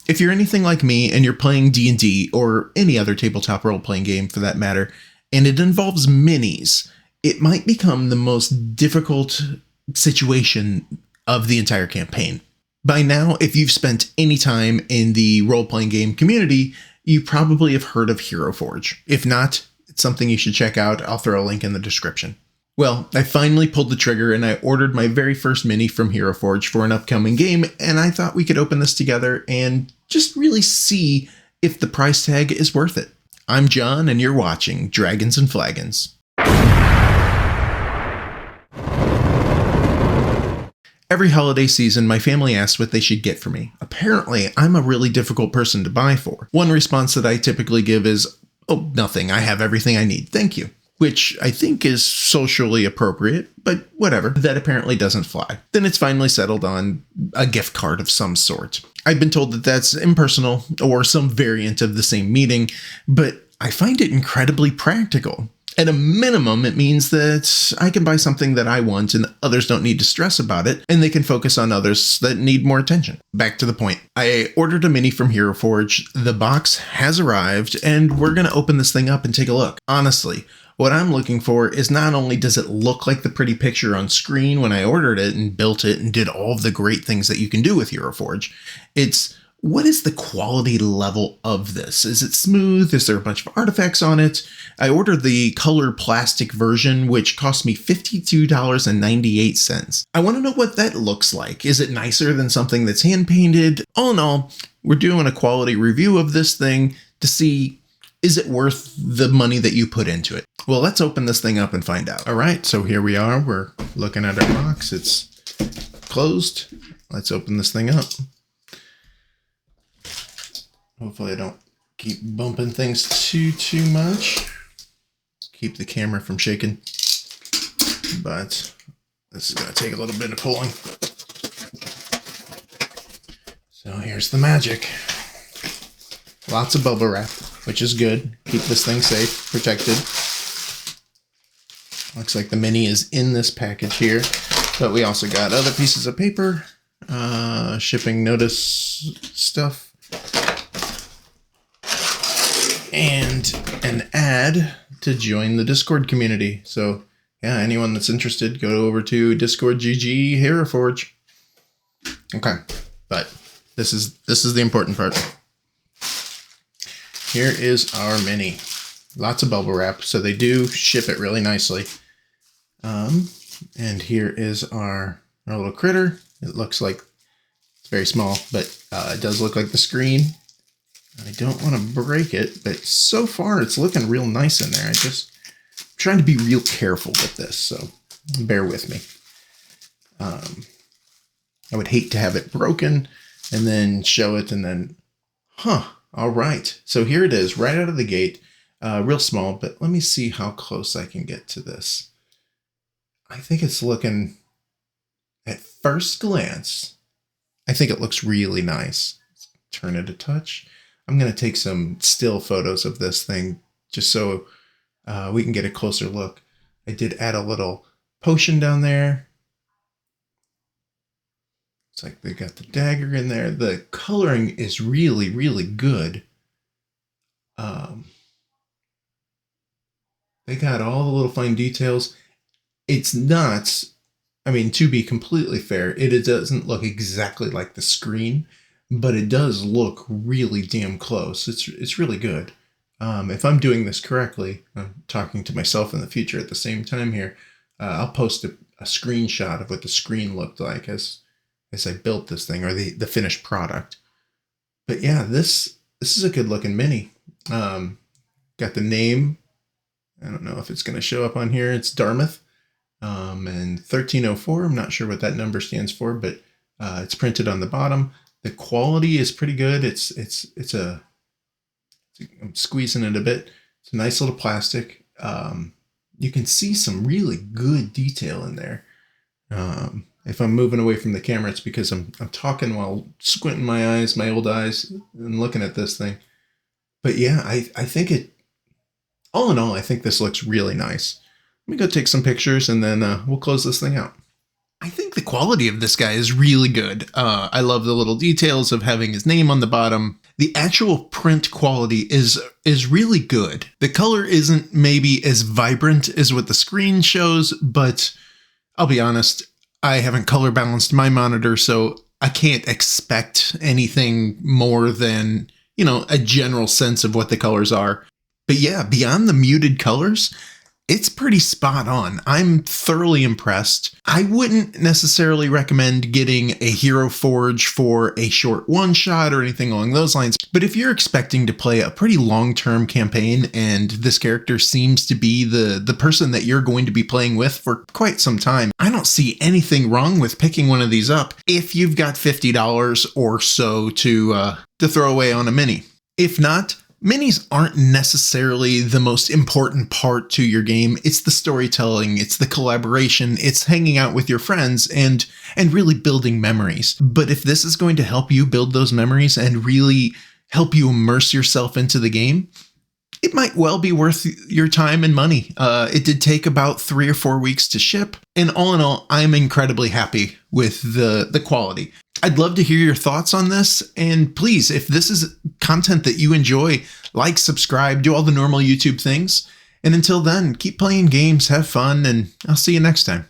If you're anything like me and you're playing D&D or any other tabletop role-playing game for that matter, and it involves minis, it might become the most difficult situation of the entire campaign. By now, if you've spent any time in the role-playing game community, you probably have heard of Hero Forge. If not, it's something you should check out. I'll throw a link in the description. Well, I finally pulled the trigger and I ordered my very first mini from Hero Forge for an upcoming game, and I thought we could open this together and just really see if the price tag is worth it. I'm John, and you're watching Dragons and Flagons. Every holiday season, my family asks what they should get for me. Apparently, I'm a really difficult person to buy for. One response that I typically give is, "Oh, nothing. I have everything I need. Thank you." Which I think is socially appropriate, but whatever. That apparently doesn't fly. Then it's finally settled on a gift card of some sort. I've been told that that's impersonal or some variant of the same meaning, but I find it incredibly practical. At a minimum, it means that I can buy something that I want and others don't need to stress about it, and they can focus on others that need more attention. Back to the point. I ordered a mini from Hero Forge, the box has arrived, and we're going to open this thing up and take a look. Honestly, what I'm looking for is not only does it look like the pretty picture on screen when I ordered it and built it and did all of the great things that you can do with Hero Forge, it's what is the quality level of this? Is it smooth? Is there a bunch of artifacts on it? I ordered the color plastic version, which cost me $52.98. I want to know what that looks like. Is it nicer than something that's hand painted? All in all, we're doing a quality review of this thing to see, is it worth the money that you put into it? Well, let's open this thing up and find out. All right, so here we are. We're looking at our box. It's closed. Let's open this thing up. Hopefully I don't keep bumping things too much. Keep the camera from shaking. But this is going to take a little bit of pulling. So here's the magic. Lots of bubble wrap, which is good. Keep this thing safe, protected. Looks like the mini is in this package here, but we also got other pieces of paper, shipping notice stuff, and an ad to join the Discord community. So yeah, anyone that's interested, go over to Discord GG Hero Forge. Okay, but this is the important part. Here is our mini. Lots of bubble wrap, so they do ship it really nicely. And here is our little critter. It looks like it's very small, but it does look like the screen. I don't want to break it, but so far it's looking real nice in there. I'm trying to be real careful with this, so bear with me. I would hate to have it broken and then show it and then, all right. So here it is right out of the gate. Real small, but let me see how close I can get to this. I think it's looking, at first glance, I think it looks really nice. Let's turn it a touch. I'm going to take some still photos of this thing just so we can get a closer look. I did add a little potion down there. It's like they got the dagger in there. The coloring is really, really good. They got all the little fine details. It's not, I mean, to be completely fair, it doesn't look exactly like the screen, but it does look really damn close. It's really good. If I'm doing this correctly, I'm talking to myself in the future at the same time here, I'll post a screenshot of what the screen looked like as I built this thing, or the finished product. But yeah, this is a good looking mini. Got the name. I don't know if it's going to show up on here. It's Dartmouth. And 1304, I'm not sure what that number stands for, but it's printed on the bottom. The quality is pretty good. I'm squeezing it a bit. It's a nice little plastic. You can see some really good detail in there. If I'm moving away from the camera, it's because I'm talking while squinting my eyes, my old eyes, and looking at this thing. But yeah, I think all in all, I think this looks really nice. Let me go take some pictures and then we'll close this thing out. I think the quality of this guy is really good. I love the little details of having his name on the bottom. The actual print quality is really good. The color isn't maybe as vibrant as what the screen shows, but I'll be honest, I haven't color balanced my monitor, so I can't expect anything more than, a general sense of what the colors are. But yeah, beyond the muted colors, it's pretty spot on. I'm thoroughly impressed. I wouldn't necessarily recommend getting a Hero Forge for a short one-shot or anything along those lines, but if you're expecting to play a pretty long-term campaign and this character seems to be the person that you're going to be playing with for quite some time, I don't see anything wrong with picking one of these up if you've got $50 or so to throw away on a mini. If not, minis aren't necessarily the most important part to your game. It's the storytelling, it's the collaboration, it's hanging out with your friends and really building memories. But if this is going to help you build those memories and really help you immerse yourself into the game, it might well be worth your time and money. It did take about 3 or 4 weeks to ship, and all in all, I'm incredibly happy with the quality. I'd love to hear your thoughts on this, and please, if this is content that you enjoy, like, subscribe, do all the normal YouTube things, and until then, keep playing games, have fun, and I'll see you next time.